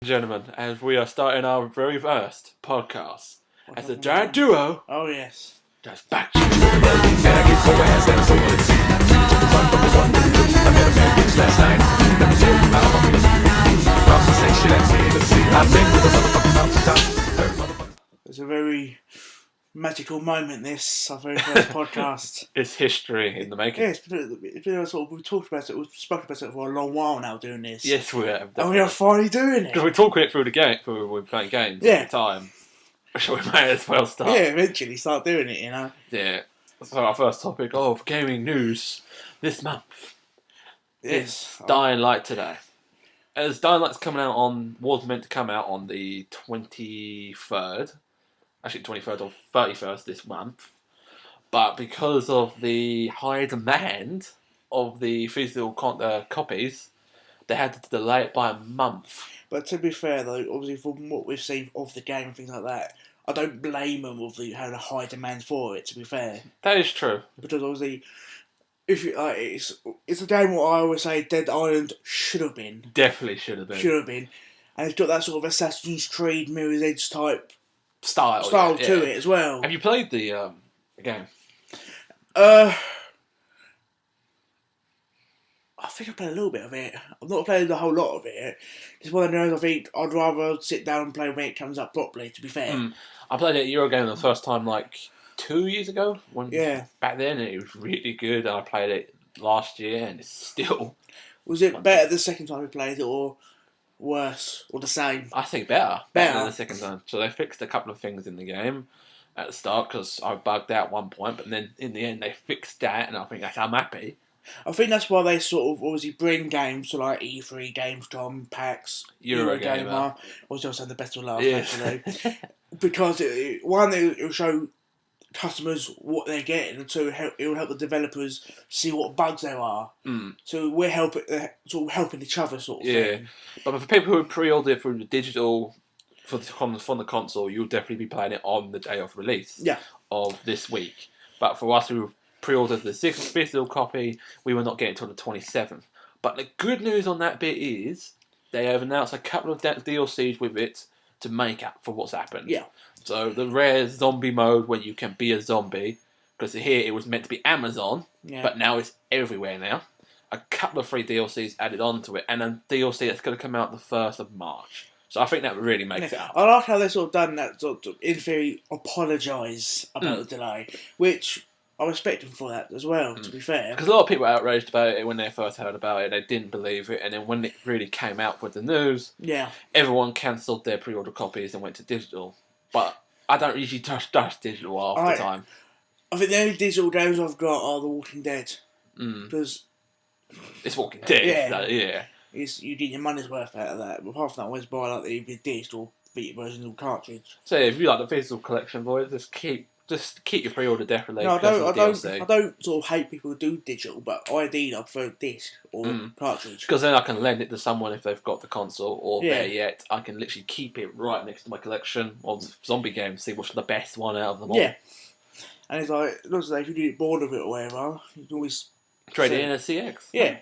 Gentlemen, as we are starting our very first podcast as a giant duo. Oh yes. Just back. It's a very magical moment. This our very first podcast. It's history in the making. Yeah, it's been sort of, we've talked about it. We've spoken about it for a long while now. Doing this. Yes, we have. And we are finally doing it Because we're talking it through the game. We're playing games at the time. So we may as well start. Yeah, eventually start doing it. You know. Yeah. So our first topic of gaming news this month is Dying Light today. As Dying Light's coming out was meant to come out on the 23rd. Actually, 23rd or 31st this month. But because of the high demand of the physical copies, they had to delay it by a month. But to be fair, though, obviously from what we've seen of the game and things like that, I don't blame them of having a high demand for it. To be fair, that is true. Because obviously, if you, it's a game what I always say Dead Island should have been. Definitely should have been. Should have been, and it's got that sort of Assassin's Creed Mirror's Edge type style to it as well. Have you played the game? I think I played a little bit of it. I've not played a whole lot of it. It's one of those I think I'd rather sit down and play when it comes up properly, to be fair. I played it a year ago the first time, like 2 years ago. Back then, it was really good. And I played it last year, and it's still... Was it better the second time we played it, or worse, or the same? I think better. Better than the second time. So they fixed a couple of things in the game at the start, because I bugged out at one point, but then in the end they fixed that, and I think I'm happy. I think that's why they sort of obviously bring games to like E3, Gamescom, PAX, Eurogamer. Also, the best of last actually, because it'll show customers what they're getting, and two, it will help the developers see what bugs there are. So we're helping each other sort of thing. But for people who pre-order it through the digital from the console, you'll definitely be playing it on the day of release of this week. But for us who pre-ordered the physical copy, we will not get it until the 27th. But the good news on that bit is they have announced a couple of DLCs with it to make up for what's happened. Yeah. So the rare zombie mode where you can be a zombie, because here it was meant to be Amazon, but now it's everywhere now. A couple of free DLCs added onto it, and a DLC that's going to come out the 1st of March. So I think that really makes it up. I like how they've sort of done that, sort of, in theory, apologise about the delay, which I respect them for that as well, to be fair. Because a lot of people were outraged about it when they first heard about it. They didn't believe it. And then when it really came out with the news, everyone cancelled their pre-order copies and went to digital. But I don't usually touch digital half the time. I think the only digital games I've got are The Walking Dead. Because it's Walking Dead. You get your money's worth out of that. But apart from that, I always buy like the digital version of cartridge. So if you like the physical collection, boys, just keep your pre-order definitely. No, I don't sort of hate people who do digital, but ideally I prefer disc or cartridge. Because then I can lend it to someone if they've got the console, or better yet, I can literally keep it right next to my collection of zombie games, see what's the best one out of them all. Yeah. And it's like, if you get bored of it or whatever, you can always trade it in a CX. Yeah.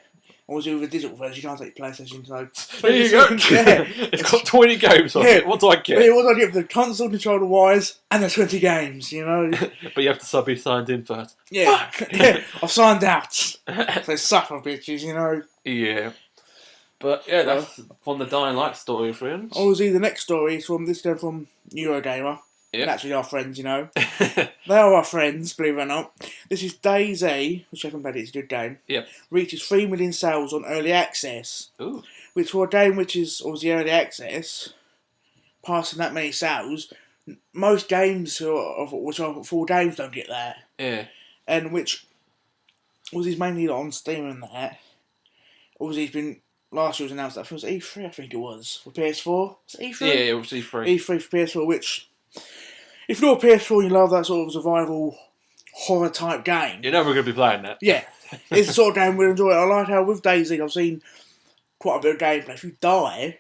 Obviously with a digital version, you can't take PlayStation, so... There you go! It's got 20 games on it. What do I get? What do I get for the console controller wise and the 20 games, you know? But you have to be signed in first. Yeah. I've signed out. So suffer, bitches, you know? Yeah. But yeah, that's from the Dying Light story, friends. Obviously the next story is from Eurogamer. Yep. Naturally our friends, you know. They are our friends, believe it or not. This is DayZ, which I haven't played, it's a good game. Yep. Reaches 3 million sales on early access. Ooh. Which for a game which is obviously early access, passing that many sales, most games which are full games don't get that. Yeah. And which was mainly on Steam and that. Obviously it's been last year was announced that it was E3, I think it was, for PS4. Was it E3? Yeah, it was E3. E3 for PS4, which if you're a PS4 and you love that sort of survival horror type game, you're never going to be playing that. Yeah. It's the sort of game we'll enjoy. I like how with DayZ I've seen quite a bit of gameplay. If you die,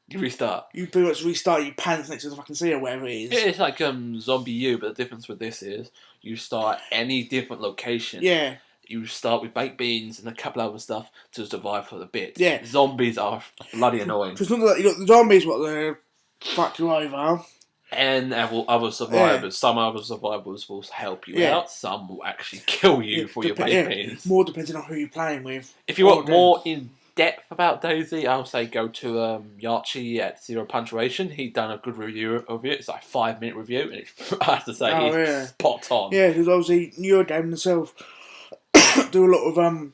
you restart. You pretty much restart, you pants next to the fucking sea or wherever it is. Yeah, it's like Zombie U, but the difference with this is you start any different location. Yeah. you start with baked beans and a couple other stuff to survive for the bit. Yeah. Zombies are bloody annoying. Because you got the zombies, what they fuck you over. And other survivors. Yeah. Some other survivors will help you out. Some will actually kill you for your baked beans. More depending on who you're playing with. If you want more in depth about DayZ, I'll say go to Yarchi at Zero Punctuation. He's done a good review of it. It's like a 5-minute review, and I have to say he's spot on. Yeah, because obviously Eurogame themselves do a lot of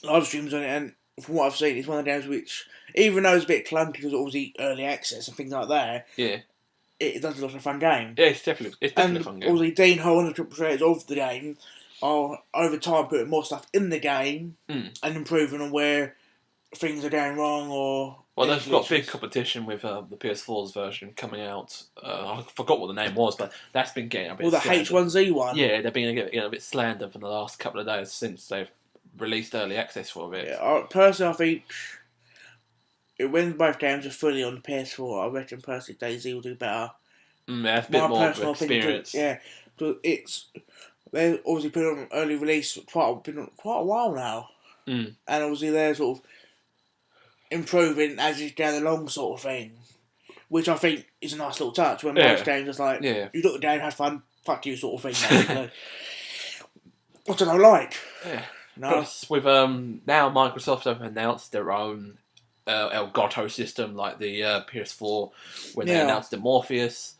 live streams on it, and from what I've seen, it's one of the games which, even though it's a bit clunky because obviously early access and things like that, it does look like a fun game. Yeah, it's definitely a fun game. Obviously, Dean Hall and the triple creators of the game are over time putting more stuff in the game and improving on where things are going wrong or... Well, they've got big competition with the PS4's version coming out. I forgot what the name was, but that's been getting a bit slandered. The H1Z1. Yeah, they've been getting a bit slandered for the last couple of days since they've released early access for it. Yeah, personally, I think when both games are fully on the PS4, I reckon personally DayZ will do better. Yeah, it's a bit more of an experience. Yeah, because they've obviously been on early release quite a while now. And obviously they're sort of improving as you go along, sort of thing, which I think is a nice little touch. When most games is like, you got the game, have fun, fuck you, sort of thing. What do I like? Yeah. No. Plus, with now Microsoft have announced their own Elgato system, like the PS4, when they announced the Morpheus.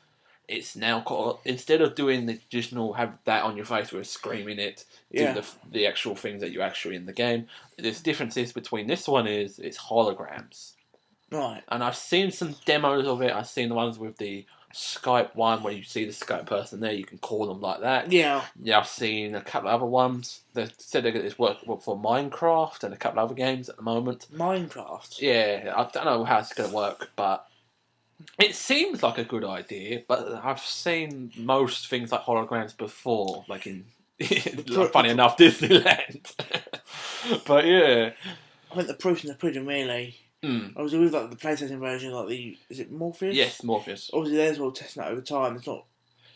It's now called, instead of doing the traditional have that on your face with screaming it, do the actual things that you actually in the game. There's differences between this one is it's holograms. Right. And I've seen some demos of it. I've seen the ones with the Skype one where you see the Skype person there, you can call them like that. Yeah. Yeah, I've seen a couple of other ones. They said they get this work for Minecraft and a couple of other games at the moment. Minecraft? Yeah, I don't know how it's going to work, but it seems like a good idea, but I've seen most things like holograms before, like in, funny enough, Disneyland. But yeah. I think the proof's in the pudding, really. Obviously, with like the PlayStation version, like is it Morpheus? Yes, Morpheus. Obviously, they're all testing that over time. It's not.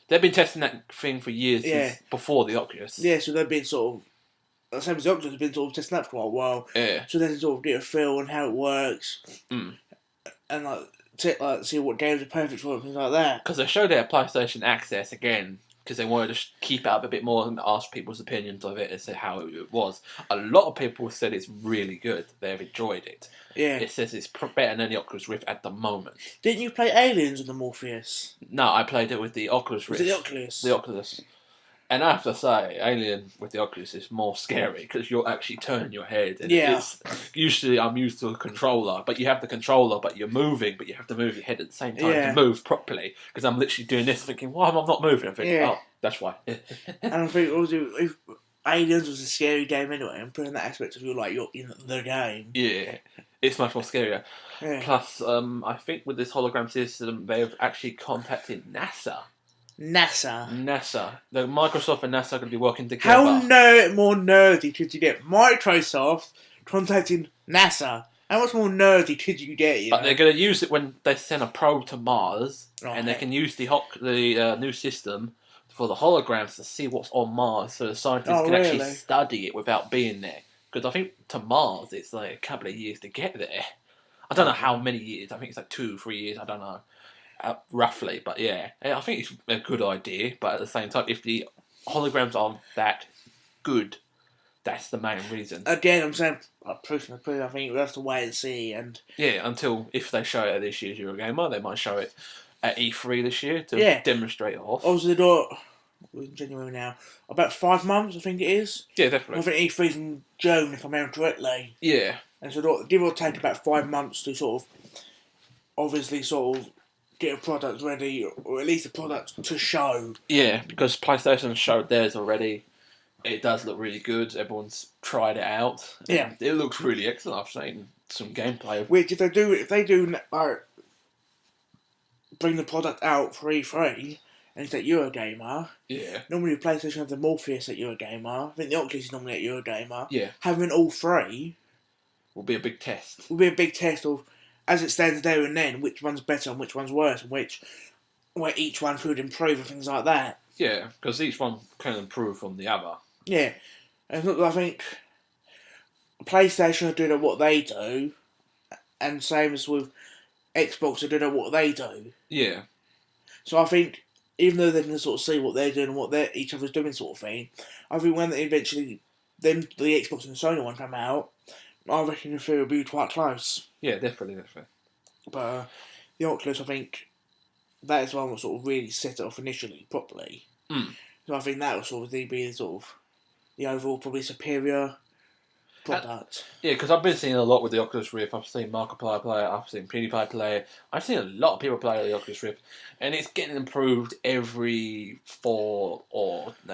They've been testing that thing for years, since before the Oculus. Yeah, so they've been sort of, the same as the Oculus, have been sort of testing that for quite a while. Yeah. So then sort of get a feel on how it works, and like see what games are perfect for it, and things like that. Because they showed it at PlayStation Access again, because they wanted to keep it up a bit more and ask people's opinions of it and say how it was. A lot of people said it's really good. They've enjoyed it. Yeah. It says it's better than the Oculus Rift at the moment. Didn't you play Aliens on the Morpheus? No, I played it with the Oculus Rift. Was it the Oculus? The Oculus. And I have to say, Alien with the Oculus is more scary because you're actually turning your head. And it's, usually I'm used to a controller, but you have the controller, but you're moving, but you have to move your head at the same time to move properly. Because I'm literally doing this thinking, why am I not moving? I'm thinking, oh, that's why. And I think also, if Aliens was a scary game anyway, and putting that aspect of you're in the game. Yeah, it's much more scarier. Yeah. Plus, I think with this hologram system, they've actually contacted NASA. NASA. The Microsoft and NASA are going to be working together. How more nerdy could you get? Microsoft contacting NASA. How much more nerdy could you get? But they're going to use it when they send a probe to Mars, and they can use the new system for the holograms to see what's on Mars, so the scientists can actually study it without being there. Because I think to Mars, it's like a couple of years to get there. I don't know how many years. I think it's like 2-3 years. I don't know. Roughly, but yeah, I think it's a good idea. But at the same time, if the holograms aren't that good, that's the main reason. Again, I'm saying, I think we have to wait and see. And until if they show it at this year's Eurogamer, they might show it at E3 this year to demonstrate it off. Obviously, we're in January now. About 5 months, I think it is. Yeah, definitely. I think E3's in June, if I remember correctly. Yeah. And so give or take about 5 months to sort of get a product ready, or at least a product to show. Yeah, because PlayStation showed theirs already. It does look really good. Everyone's tried it out. Yeah, it looks really excellent. I've seen some gameplay. Which if they do bring the product out for E3 and it's at Eurogamer. Yeah. Normally PlayStation have the Morpheus at Eurogamer. I think the Oculus is normally at Eurogamer. Yeah. Having all three will be a big test. Of, as it stands there and then, which one's better and which one's worse, and where each one could improve and things like that. Yeah, because each one can improve from the other. Yeah, And I think PlayStation are doing what they do, and same as with Xbox are doing what they do. Yeah. So I think, even though they can sort of see what they're doing and what each other's doing, sort of thing, I think when eventually the Xbox and Sony one come out, I reckon the three will be quite close. Yeah, definitely. But the Oculus, I think, that is one that sort of really set it off initially, properly. So I think that will sort of be sort of the overall probably superior product. Yeah, because I've been seeing a lot with the Oculus Rift. I've seen Markiplier play it, I've seen PewDiePie play it. I've seen a lot of people play the Oculus Rift, and it's getting improved every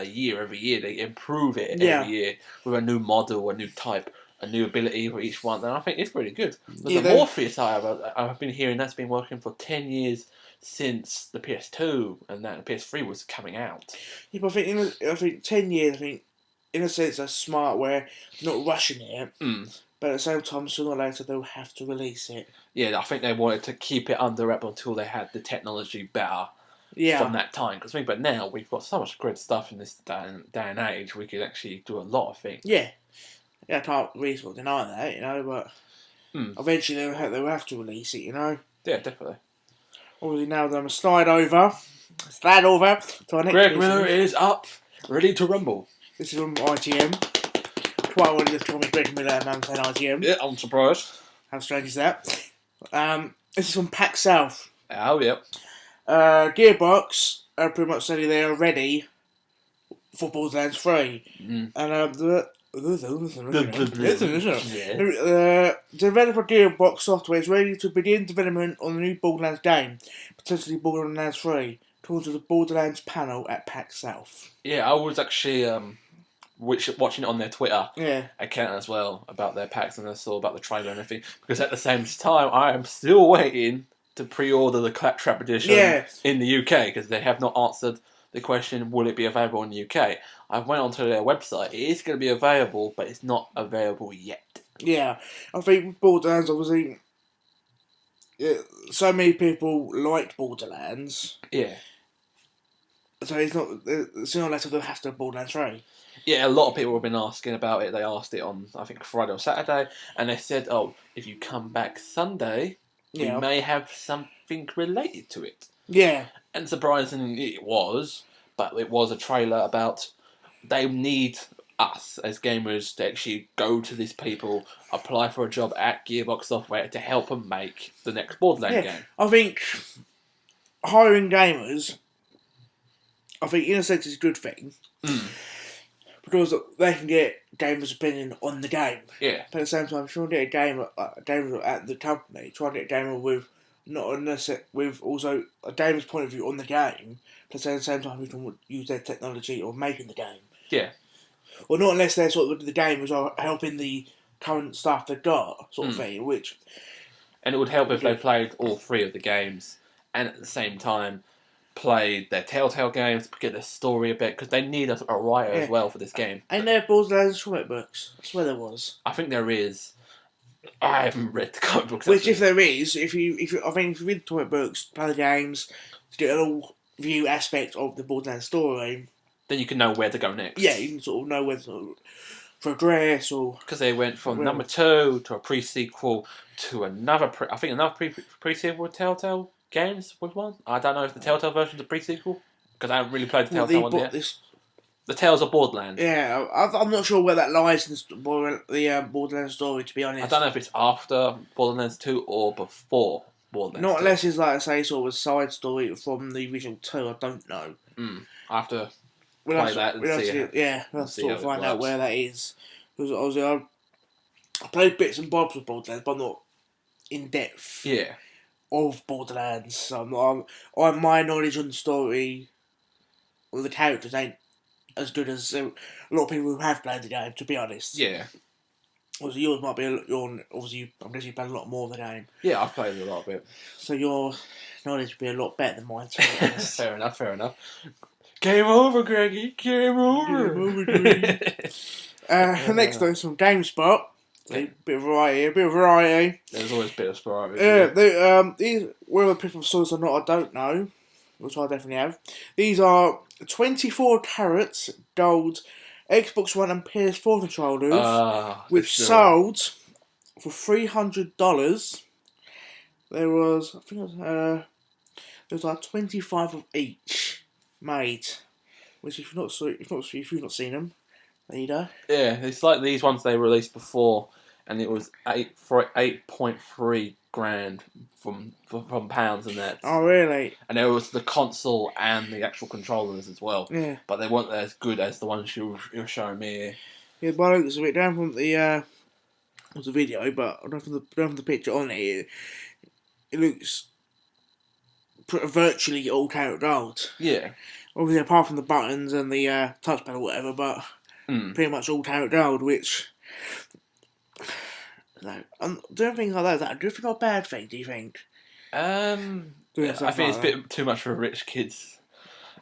year. Every year they improve it every year with a new model, a new type, a new ability for each one. And I think it's really good. The Morpheus I've been hearing that's been working for 10 years since the PS2 and that the PS3 was coming out. Yeah, but I think 10 years. I think in a sense that's smart, where they're not rushing it. But at the same time, sooner or later they'll have to release it. Yeah, I think they wanted to keep it under wrap until they had the technology better. From that time, because but now we've got so much great stuff in this day and age. We could actually do a lot of things. Yeah, I can't really sort of deny that, but eventually they'll have to release it, Yeah, definitely. Obviously, now they're going to slide over to our next. Greg Miller is up, ready to rumble. This is from IGM. Quite wanted to call me Greg Miller and I'm saying IGM. Yeah, I'm surprised. How strange is that? This is from PAX South. Oh, yep. Gearbox are pretty much saying they are ready for Borderlands 3. And the developer Gearbox Software is ready to begin development on the new Borderlands game, potentially Borderlands 3, according to the Borderlands panel at PAX South. Yeah, I was actually watching it on their Twitter account as well about their PAX, and I saw about the trailer and everything, because at the same time I am still waiting to pre-order the Claptrap edition in the UK, because they have not answered the question, will it be available in the UK? I went onto their website. It is going to be available, but it's not available yet. Yeah, I think Borderlands, obviously, so many people liked Borderlands. Yeah. So it's not, sooner or later they'll have to have Borderlands 3. Yeah, a lot of people have been asking about it. They asked it on, I think, Friday or Saturday, and they said, if you come back Sunday, we may have something related to it. Yeah. And surprisingly it was, but it was a trailer about they need us as gamers to actually go to these people, apply for a job at Gearbox Software to help them make the next Borderlands game. I think hiring gamers, I think in a sense is a good thing. Because they can get gamers' opinion on the game. Yeah. But at the same time, if you want to get a gamer at the company, try to get a gamer with with also a gamer's point of view on the game, but at the same time you can use their technology on making the game. Yeah. Or not unless they're sort of the gamers are helping the current stuff they've got, sort of thing, which... And it would help if they played all three of the games, and at the same time played their Telltale games, get their story a bit, because they need a writer as well for this game. Ain't there Borderlands comic books? I swear there was. I think there is. I haven't read the comic books. Which, if there is, I think if you read the comic books, play the games, to get an all-view aspect of the Borderlands story, then you can know where to go next. Yeah, you can sort of know where to progress, or... Because they went from number 2 to a pre-sequel to another pre-sequel Telltale games with one. I don't know if the Telltale version's a pre-sequel, because I haven't really played the Telltale one yet. The Tales of Borderlands. Yeah, I'm not sure where that lies in the Borderlands story, to be honest. I don't know if it's after Borderlands 2 or before Borderlands 2. Not unless it's, like I say, sort of a side story from the original 2, I don't know. I have to play that and see we'll have to sort of find out where that is. Because obviously I played bits and bobs with Borderlands, but not in depth of Borderlands. So my knowledge on the story, or the characters ain't as good as a lot of people who have played the game, to be honest. Yeah. Obviously, yours might be obviously, I'm guessing you've played a lot more of the game. Yeah, I've played a lot of it. So your knowledge would be a lot better than mine, to be honest. Fair enough. Game over, Greggy. Game over. Next, there's some GameSpot. A bit of variety. There's always a bit of variety. These, whether people saw this or not, I don't know. Which I definitely have. These are 24 carats gold Xbox One and PS4 controllers, which sold for $300. There was, I think there was like 25 of each made. Which if you've not seen them, there you go. Yeah, it's like these ones they released before, and it was 8.3 grand from pounds and that. Oh really? And there was the console and the actual controllers as well. Yeah. But they weren't as good as the ones you were showing me. Yeah, but I looked a bit down from the video, but down from the picture on it looks virtually all character gold. Yeah. Obviously, apart from the buttons and the touchpad or whatever, but pretty much all character gold, which... doing things like that, is that a good thing or a bad thing, do you think? I think it's a bit too much for rich kids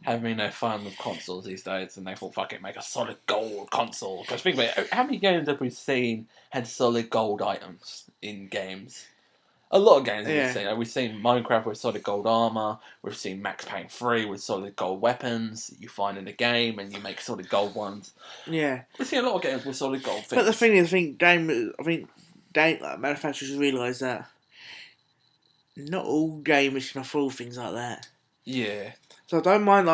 having no fun with consoles these days, and they thought, fuck it, make a solid gold console. Because think about it, how many games have we seen had solid gold items in games? A lot of games we've seen. We've seen Minecraft with solid gold armor. We've seen Max Payne 3 with solid gold weapons that you find in the game, and you make solid gold ones. Yeah, we've seen a lot of games with solid gold things. But the thing is, I think manufacturers realise that not all gamers can afford things like that. Yeah. So I don't mind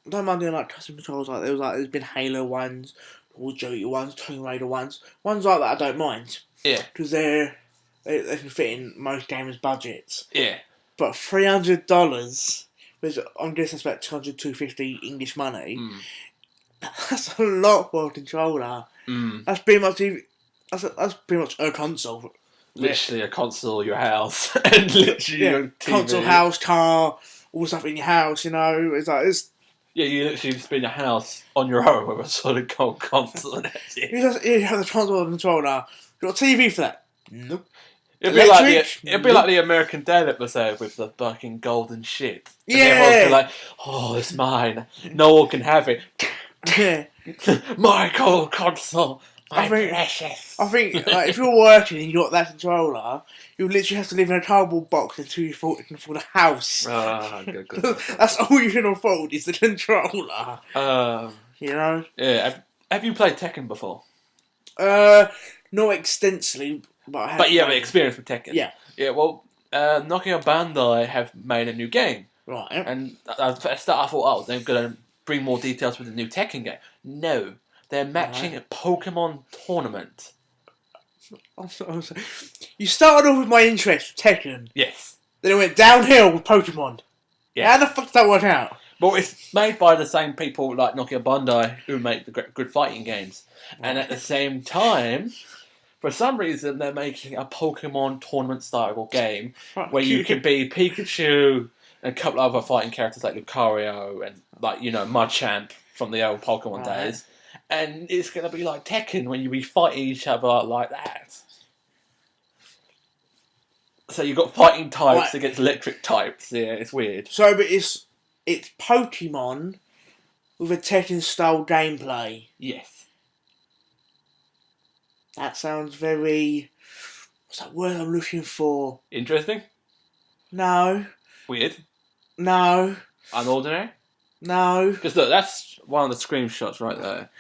doing like custom controls like there's been Halo ones, Call of Duty ones, Tomb Raider ones like that. I don't mind. Yeah. Because they can fit in most gamers' budgets. Yeah. But $300, which I'm guessing that's about $200-250 English money. That's a lot for a controller. That's pretty much a console. Literally a console, your house, and literally your TV. Console, house, car, all stuff in your house. You know, yeah, you literally spin your house on your own with a solid gold console, and that's it. You have the console and controller. You got a TV for that? Nope. It'd be like the American Dad episode with the fucking golden shit. And everyone's like, oh, it's mine. No one can have it. Yeah. My gold console. Precious. I think if you're working and you got that controller, you literally have to live in a cardboard box until you can afford a house. Good. That's all you can afford is the controller. You know? Yeah. Have you played Tekken before? Not extensively, but I have. But you have experience with Tekken? Yeah. Yeah, well, Nokia Bandai have made a new game. Right. And at the start I thought, oh, they're going to bring more details with the new Tekken game. No. They're matching a Pokemon tournament. You started off with my interest with Tekken. Yes. Then it went downhill with Pokemon. Yeah. How the fuck did that work out? Well, it's made by the same people like Nokia Bandai who make the good fighting games. And at the same time, for some reason, they're making a Pokemon tournament style game where you can be Pikachu and a couple of other fighting characters like Lucario and Machamp from the old Pokemon days. And it's going to be like Tekken when you be fighting each other like that. So you've got fighting types against electric types. Yeah, it's weird. So, but it's Pokemon with a Tekken-style gameplay. Yes. That sounds very... What's that word I'm looking for? Interesting? No. Weird? No. Unordinary? No. Because look, that's one of the screenshots right there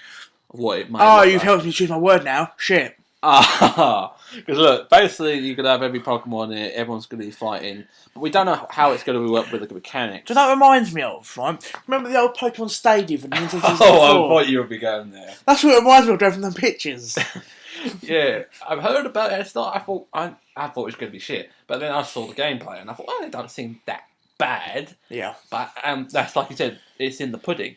of what it might Oh, look you've like. helped me choose my word now. Shit. Because look, basically you could have every Pokemon in it, everyone's going to be fighting, but we don't know how it's going to work with the mechanics. So that reminds me of, right? Remember the old Pokemon Stadium from Nintendo 64? Oh, I thought you would be going there. That's what it reminds me of, from them pictures. Yeah, I've heard about it at the start. I thought it was going to be shit, but then I saw the gameplay and I thought, it doesn't seem that bad. Yeah. But that's like you said, it's in the pudding.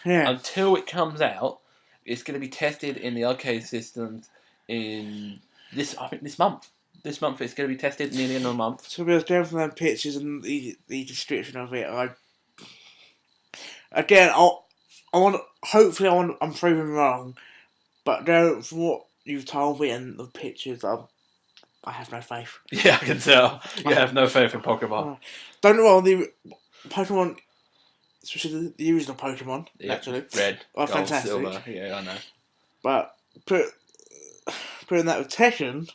Yeah. Until it comes out, it's going to be tested in the arcade systems in this month. This month it's going to be tested near the end of the month. So we were going from them pictures and the description of it. I'm proven wrong, but from what you've told me and the pictures, I have no faith. Yeah, I can tell. You have no faith in Pokemon. Don't know what the Pokemon, especially the original Pokemon, actually. Red, gold, fantastic. Silver. Yeah, I know. But putting that with Tekken,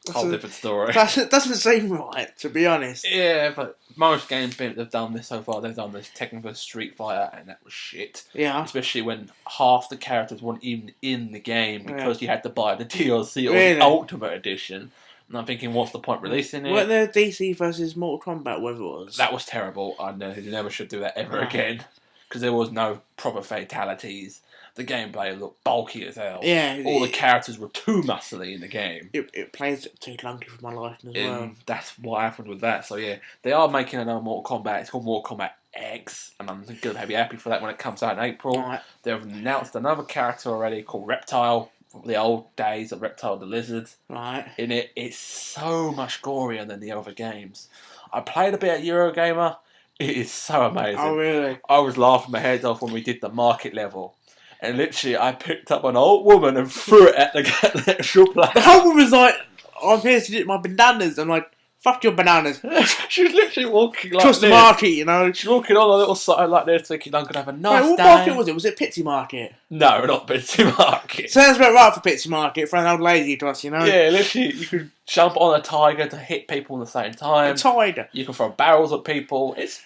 Whole different story. That doesn't seem right, to be honest. Yeah, but most games that have done this so far, they've done this Tekken vs Street Fighter, and that was shit. Yeah. Especially when half the characters weren't even in the game because you had to buy the DLC or the Ultimate Edition. And I'm thinking, what's the point releasing it? Weren't there DC versus Mortal Kombat, whatever it was? That was terrible. I know you never should do that ever again. Because there was no proper fatalities. The gameplay looked bulky as hell. Yeah. All the characters were too muscly in the game. It plays too clunky for my liking as well. That's what happened with that. So yeah, they are making another Mortal Kombat. It's called Mortal Kombat X. And I'm going to be happy for that when it comes out in April. Right. They've announced another character already called Reptile. The old days of Reptile the Lizard. Right. In it, it's so much gorier than the other games. I played a bit at Eurogamer. It is so amazing. Oh, really? I was laughing my head off when we did the market level. And literally, I picked up an old woman and threw it at the actual player. The whole woman was like, I'm here to get my bananas. I'm like, fuck your bananas. She was literally walking like Trust this. the market, you know. She's walking on a little side like this, thinking, I'm going to have a nice Wait, what day. market was it? Was it Pitsy Market? No, not Pitsy Market. Sounds about right for Pitsy Market, for an old lady to us, you know. Yeah, literally, you could jump on a tiger to hit people at the same time. A tiger. You can throw barrels at people. It's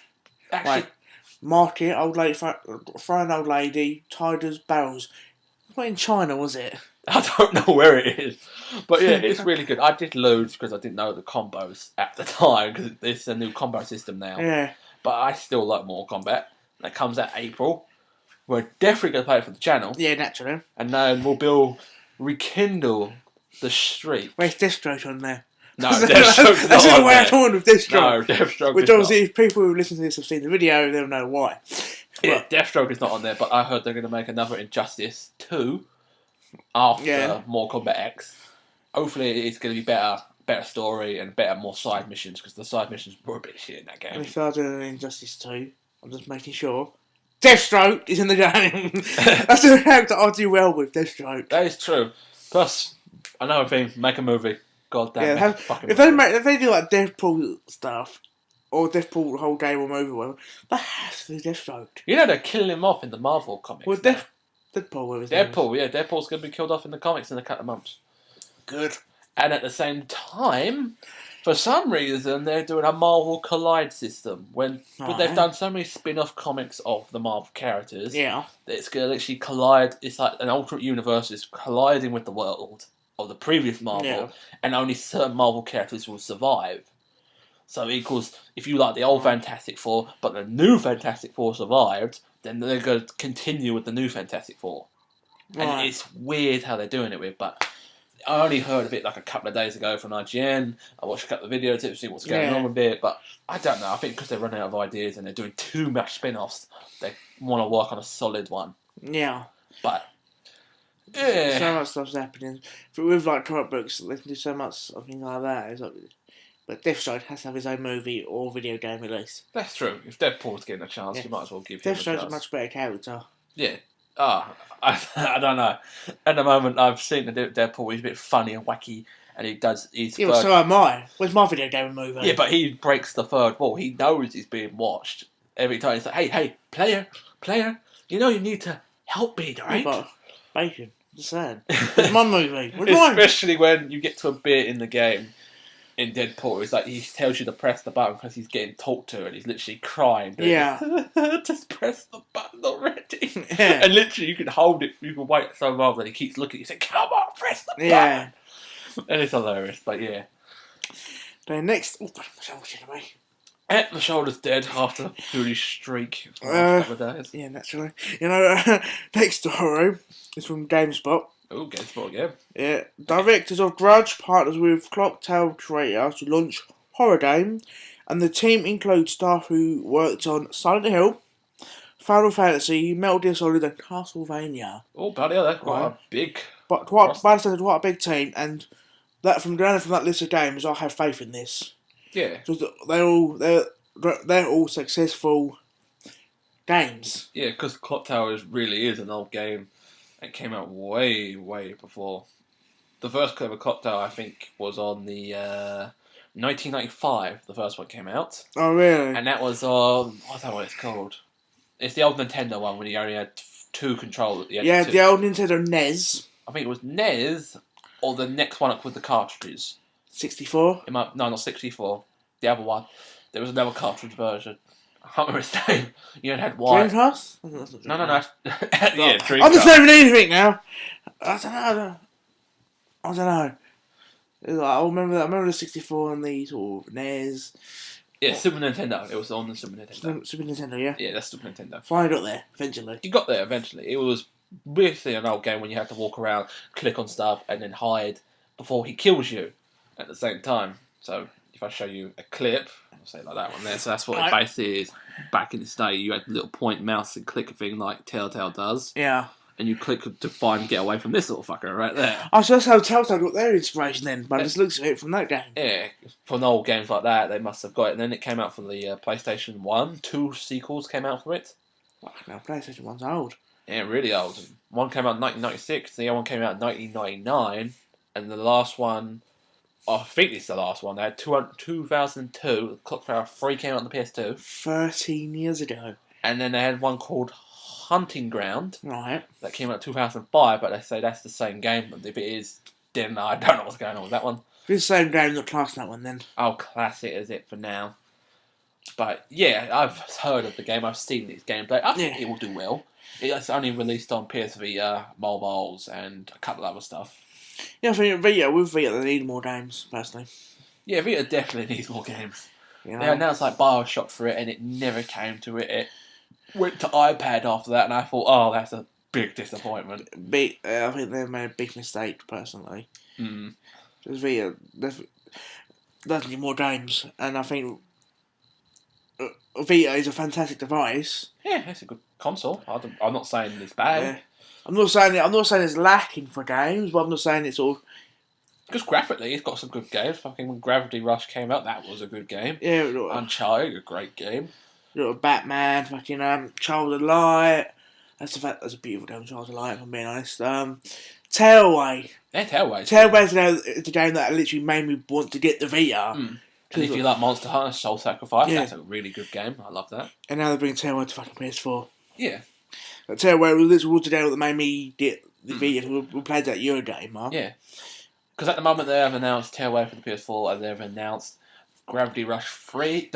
actually... Like, market, old lady, throwing old lady, tigers, barrels. Not in China, was it? I don't know where it is. But yeah, it's really good. I did loads because I didn't know the combos at the time because it's a new combo system now. Yeah. But I still like Mortal Kombat. That comes out April. We're definitely going to play it for the channel. Yeah, naturally. And then we'll rekindle the streak. Where's Deathstroke on there? No, Deathstroke's not on That's the way there. I'm talking with Deathstroke. No, Deathstroke Which is obviously, not. if people who listen to this have seen the video, they'll know why. Yeah, Deathstroke is not on there, but I heard they're going to make another Injustice 2 after Mortal Kombat X. Hopefully it's going to be better story and more side missions, because the side missions were a bit shit in that game. And if I do an Injustice 2, I'm just making sure Deathstroke is in the game. That's the character I do well with, Deathstroke. That is true. Plus, another thing, make a movie. God damn it. If they do like Deadpool stuff, or Deadpool whole game or movie, whatever, that has to be Deathstroke. You know they're killing him off in the Marvel comics. Well, Deadpool, what was Deadpool, yeah, Deadpool's going to be killed off in the comics in a couple of months. Good. And at the same time, for some reason, they're doing a Marvel Collide system. But they've done so many spin-off comics of the Marvel characters. Yeah. That it's going to literally collide. It's like an alternate universe is colliding with the world of the previous Marvel, and only certain Marvel characters will survive. So it equals, if you like the old Fantastic Four, but the new Fantastic Four survived, then they're going to continue with the new Fantastic Four. Right. And it's weird how they're doing it with, but I only heard of it like a couple of days ago from IGN. I watched a couple of videos to see what's going on with it, but I don't know. I think because they're running out of ideas and they're doing too much spin-offs, they want to work on a solid one. Yeah. But yeah, so much stuff's happening. But with like comic books, they can do so much things like that. But Deathstroke has to have his own movie or video game release. That's true. If Deadpool's getting a chance, you might as well give him a chance. Deathstroke's a much better character. Yeah. I don't know. At the moment, I've seen the Deadpool. He's a bit funny and wacky, and he does. Well, so am I. Where's my video game movie? Yeah, but he breaks the third wall. He knows he's being watched every time. He's like, "Hey, player, you know you need to help me, right?" Yeah, but bacon. Just saying. It's my movie. Especially when you get to a bit in the game. In Deadpool, it's like he tells you to press the button because he's getting talked to and he's literally crying. Just press the button already. Yeah. And literally, you can hold it. You can wait so long that he keeps looking. You say, "Come on, press the button." And it's hilarious, but yeah. Then next, My shoulder's dead after doing his streak. Couple of days. Yeah, naturally. You know, next story is from GameSpot. Oh, GameSpot again. Yeah. Directors of Grudge partners with Clocktail Creator to launch horror game, and the team includes staff who worked on Silent Hill, Final Fantasy, Metal Gear Solid, and Castlevania. Oh, bloody hell, that's quite a big. But quite a big team, and that from that list of games, I have faith in this. Yeah. Because they're all successful games. Yeah, because Clock Tower really is an old game. It came out way, way before. The first ever Clock Tower, I think, was on the 1995. The first one came out. Oh, really? And that was on... I don't know what it's called. It's the old Nintendo one when you only had two controllers. The old Nintendo NES. I think it was NES, or the next one up with the cartridges. 64? No, not 64. The other one. There was another cartridge version. I can't remember his name. You had white. Dreamcast? No. Yeah, Dreamcast. I'm just naming anything now. I don't know. I remember that. I remember the 64 and the sort of NES. Yeah, Super Nintendo. It was on the Super Nintendo. Super Nintendo, yeah? Yeah, that's Super Nintendo. Finally got there, eventually. You got there eventually. It was basically an old game when you had to walk around, click on stuff, and then hide before he kills you at the same time. So if I show you a clip, I'll say like that one there. So that's what it basically is. Back in the day, you had a little point mouse and click a thing like Telltale does. Yeah. And you click to find and get away from this little fucker right there. Oh, so that's how Telltale got their inspiration then, but it just looks at it from that game. Yeah, from old games like that, they must have got it. And then it came out from the PlayStation 1. 2 sequels came out from it. Wow, now PlayStation 1's old. Yeah, really old. One came out in 1996, the other one came out in 1999, and the last one, I think it's the last one, they had 2002, Clocktower 3 came out on the PS2. 13 years ago. And then they had one called Hunting Ground. Right. That came out in 2005, but they say that's the same game. But if it is, then I don't know what's going on with that one. It's the same game, not class that one then. Oh, classic is it for now. But yeah, I've heard of the game, I've seen this gameplay. I think it will do well. It's only released on PSVR, mobiles, and a couple other stuff. Yeah, I think with Vita they need more games, personally. Yeah, Vita definitely needs more games. You know? They announced like Bioshock for it, and it never came to it. It went to iPad after that, and I thought, oh, that's a big disappointment. I think they made a big mistake, personally. Because Vita does need more games, and I think Vita is a fantastic device. Yeah, it's a good console. I'm not saying it's bad. Yeah. I'm not saying it's lacking for games, but I'm not saying it's all. Because graphically, it's got some good games. Fucking when Gravity Rush came out, that was a good game. Yeah, Uncharted, a great game. Batman, fucking Child of Light. That's a beautiful game, Child of Light. If I'm being honest. Tailway. Yeah, Tailway. Tailway's the game that literally made me want to get the Vita. And if you like Monster Hunter Soul Sacrifice, that's a really good game. I love that. And now they're bringing Tailway to fucking PS4. Yeah. Tailway was literally the game that made me get the Vita. We played that Eurogamer. Yeah. Because at the moment they have announced Tailway for the PS4 and they've announced Gravity Rush 2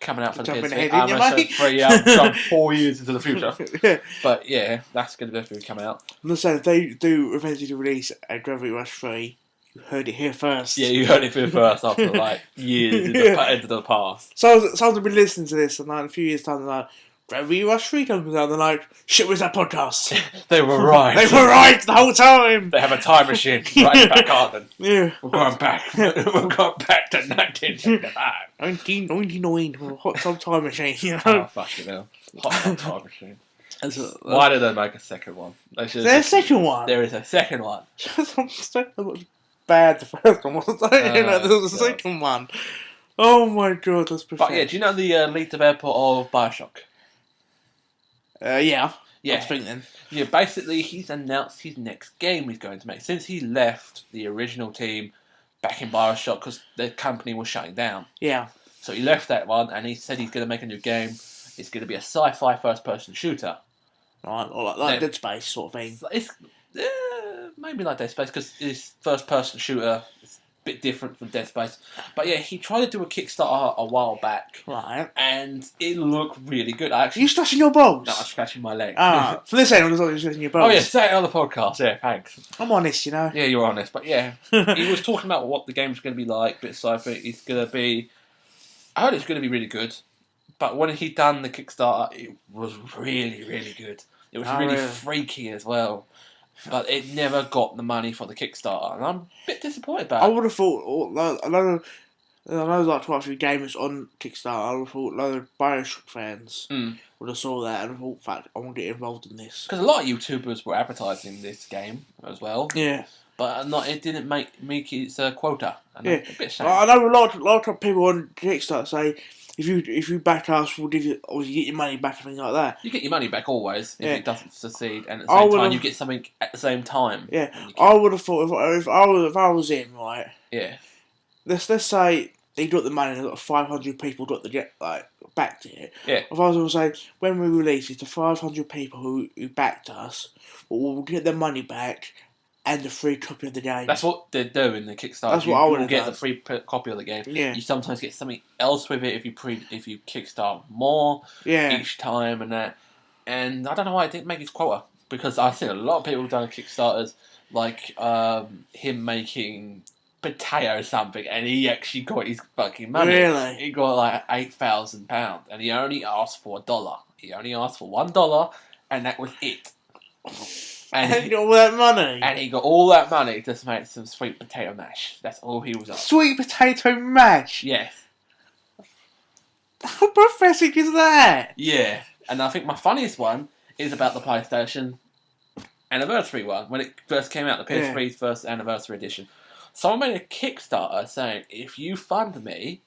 coming out for the PS4. I'm going to say 3, I'm 4 years into the future. Yeah. But yeah, that's going to definitely come out. I'm not saying if they do eventually release a Gravity Rush 3, you heard it here first. Yeah, you heard it here first after like years into the past. Someone's been listening to this and like, in a few years' time they're like, Gravity Rush 3 comes out, they're like, shit, where's that podcast? They were right. They were right the whole time. They have a time machine right back on them. Yeah. We're going back. We're going back to 1975. 1999, hot tub time machine, you know? Oh, fucking hell. Hot time machine. Why did they make a second one? There's a second one? There is a second one. I'm so bad the first one was. There was a second one. Oh my god, that's perfect. But yeah, do you know the lead developer of Bioshock? Yeah. Yeah. I think then. Yeah, basically he's announced his next game he's going to make. Since he left the original team back in Bioshock because the company was shutting down. Yeah. So he left that one and he said he's going to make a new game. It's going to be a sci-fi first-person shooter. Right, or like Dead Space sort of thing. It's maybe like Dead Space because it's first-person shooter. It's a bit different from Dead Space. But yeah, he tried to do a Kickstarter a while back. Right. And it looked really good. Are you scratching your balls? No, I'm scratching my leg. For this end, I was scratching your balls. Oh yeah, say it on the podcast. Yeah, thanks. I'm honest, you know. Yeah, you're honest. But yeah, he was talking about what the game's going to be like. Bit sci-fi. It's going to be... I heard it's going to be really good. But when he done the Kickstarter, it was really, really good. It was really freaky as well. But it never got the money for the Kickstarter. And I'm a bit disappointed about it. I would have thought, I know like quite a few gamers on Kickstarter, I would have thought a lot of Bioshock fans would have saw that and thought, fact, I want to get involved in this. Because a lot of YouTubers were advertising this game as well. Yeah. But it didn't make its quota. And yeah. A bit shame. I know a lot of people on Kickstarter say, if you back us, we'll give you, or you get your money back and things like that. You get your money back always if it doesn't succeed, and at the same time you get something at the same time. Yeah, I would have thought if I was in, right. Yeah. Let's say they got the money and 500 people got the backed it. Yeah. If I was going to say when we release it, the 500 people who backed us will get their money back, and the free copy of the game. That's what they do in the Kickstarter. That's what I would get the free copy of the game. Yeah. You sometimes get something else with it if you kickstart more each time and that. And I don't know why it didn't make his quota, because I've seen a lot of people done Kickstarters like him making potato something, and he actually got his fucking money. Really? He got like £8,000, and he only asked for $1. He only asked for $1, and that was it. And he got all that money. And he got all that money to make some sweet potato mash. That's all he was after. Sweet potato mash? Yes. How pathetic is that? Yeah. And I think my funniest one is about the PlayStation anniversary one. When it first came out, the PS3's first anniversary edition. Someone made a Kickstarter saying, if you fund me,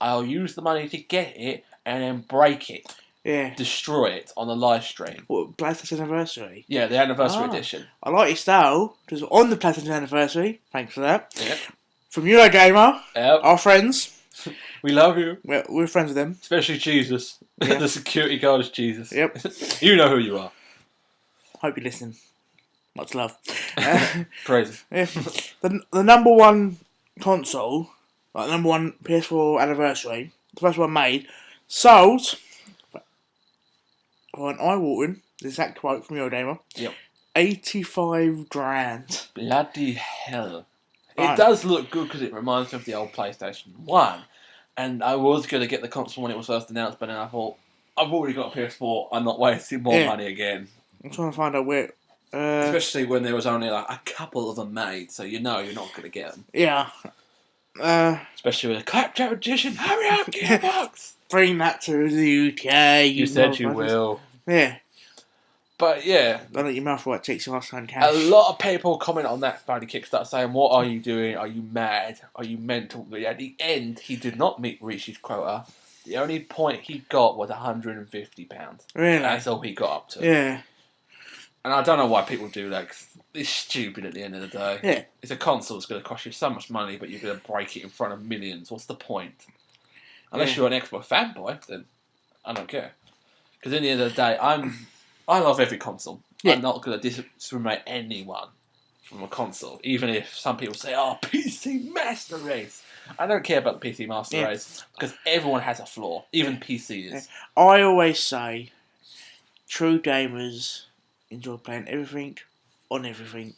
I'll use the money to get it and then break it. Yeah. Destroy it on the live stream. What, PlayStation anniversary? Yeah, the anniversary edition. I like your style, because on the PlayStation anniversary, thanks for that. Yep. From Eurogamer, our friends. We love you. We're friends with them. Especially Jesus. Yeah. The security guard is Jesus. Yep. You know who you are. Hope you're listening. Much love. Crazy. Yeah. The number one console, like number one PS4 anniversary, the first one made, sold for an eye-watering, the exact quote from Eurogamer. Yep. 85 grand. Bloody hell. It does look good because it reminds me of the old PlayStation 1. And I was going to get the console when it was first announced, but then I thought, I've already got a PS4, I'm not wasting more money again. I'm trying to find out where... Especially when there was only like a couple of them made, so you know you're not going to get them. Yeah. Especially with a Claptrap edition. Hurry up, Gearbox! Bring that to the UK. You said you will. Yeah. But yeah. Don't let your mouth work, takes your last hand cash. A lot of people comment on that bloody Kickstarter saying, what are you doing? Are you mad? Are you mental? But at the end, he did not reach his quota. The only point he got was £150. Really? That's all he got up to. Yeah. And I don't know why people do that, because it's stupid at the end of the day. Yeah. It's a console that's going to cost you so much money, but you're going to break it in front of millions. What's the point? Unless you're an Xbox fanboy, then I don't care. Because at the end of the day, I love every console. Yeah. I'm not going to discriminate anyone from a console, even if some people say, oh, PC Master Race. I don't care about the PC Master Race, because everyone has a flaw, even PCs. Yeah. I always say, true gamers enjoy playing everything on everything.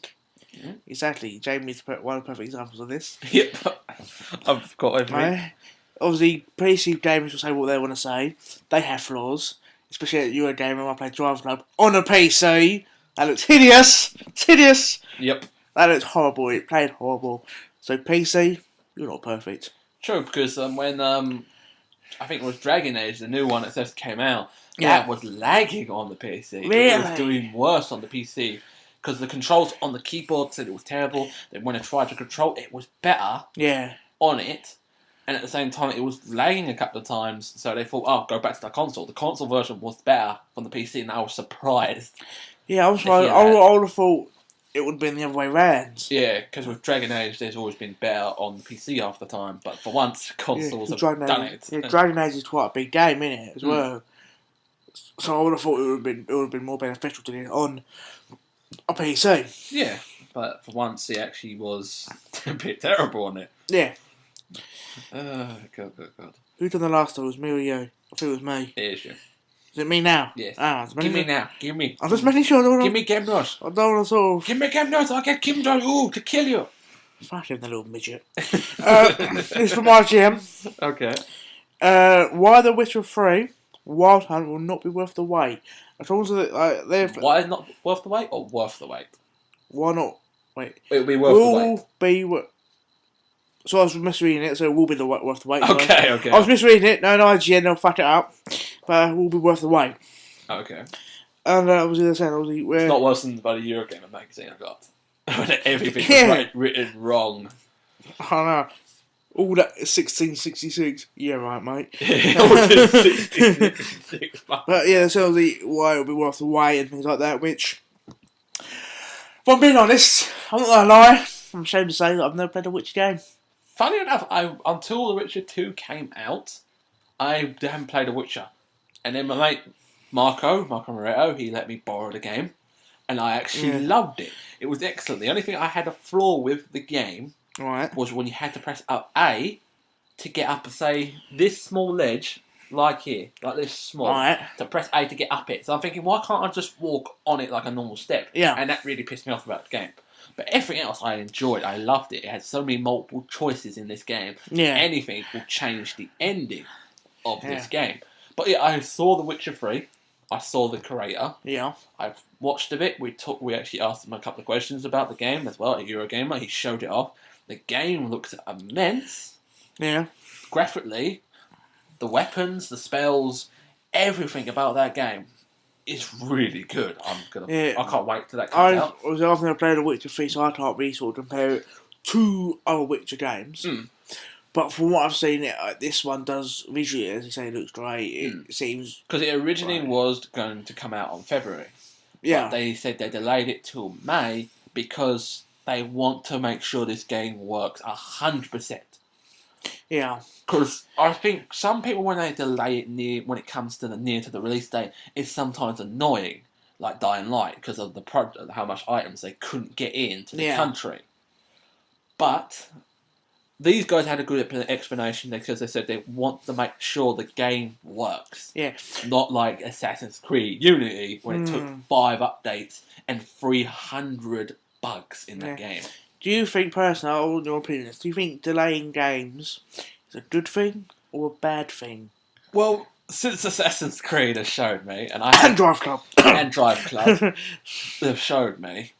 Mm-hmm. Exactly. Jamie's one of the perfect examples of this. Yep. I've got everything. Obviously, PC gamers will say what they want to say. They have flaws. Especially at Eurogamer, I play Drive Club on a PC. That looks hideous. It's hideous. Yep. That looks horrible. It played horrible. So PC, you're not perfect. True, because when I think it was Dragon Age, the new one that just came out, that was lagging on the PC. Really? It was doing worse on the PC. Because the controls on the keyboard said it was terrible. Then when I tried to control it was better on it. And at the same time, it was lagging a couple of times. So they thought, oh, go back to the console. The console version was better on the PC, and I was surprised. Yeah, I was right. I would have thought it would have been the other way round. Yeah, because with Dragon Age, there's always been better on the PC half the time. But for once, consoles have done it. Yeah, Dragon Age is quite a big game, isn't it, as well? So I would have thought it would have been more beneficial to do it on a PC. Yeah, but for once, it actually was a bit terrible on it. Yeah. God. Who done the last one? Was me or you? I think it was me. It is you. Is it me now? Yes. Give me now. Give me. I'm just making sure I don't want to... Give me Game Notes. I don't want to sort of... Give me Game Notes. I'll get Kim Jong-un to kill you. Fuck him, the little midget. It's from RGM. Okay. Why The Witcher 3 Wild Hunt will not be worth the wait. Why is not worth the wait or worth the wait? Why not? Wait. It'll be worth the wait. So I was misreading it, so it will be worth the wait. Okay. I was misreading it. No, IGN, they'll fuck it up. But it will be worth the wait. Okay. And obviously they're saying, it's not worse than the Eurogamer magazine I got. Everything was written wrong. I know. All that 1666. Yeah, right, mate. 1666. But yeah, that's obviously why it'll be worth the wait and things like that, which... If I'm being honest, I'm not gonna lie. I'm ashamed to say that I've never played a Witcher game. Funny enough, until The Witcher 2 came out, I hadn't played a Witcher. And then my mate, Marco Moretto, he let me borrow the game. and I actually loved it. It was excellent. The only thing I had a flaw with the game was when you had to press up A to get up, say, this small ledge, like here, like this small, to press A to get up it. So I'm thinking, why can't I just walk on it like a normal step? Yeah. And that really pissed me off about the game. But everything else I enjoyed. I loved it. It had so many multiple choices in this game. Yeah. Anything will change the ending of this game. But yeah, I saw The Witcher 3. I saw the creator. Yeah. I've watched of it. We actually asked him a couple of questions about the game as well. At Eurogamer, he showed it off. The game looks immense. Yeah. Graphically, the weapons, the spells, everything about that game is really good. I can't wait till that comes out. I was after I played The Witcher 3, so I can't really sort of compare it to other Witcher games. But from what I've seen, this one does visually, as you say, it looks great. It seems because it originally was going to come out on February. Yeah, but they said they delayed it till May because they want to make sure this game works 100%. Yeah, because I think some people, when they delay it when it comes to near to the release date, it's sometimes annoying, like Dying Light, because of how much items they couldn't get into the country. But these guys had a good explanation because they said they want to make sure the game works. Yeah. Not like Assassin's Creed Unity, when it took 5 updates and 300 bugs in that game. Do you think, personally, all your opinions, do you think delaying games is a good thing or a bad thing? Well, since Assassin's Creed has showed me, and Drive Club. And Drive Club have showed me,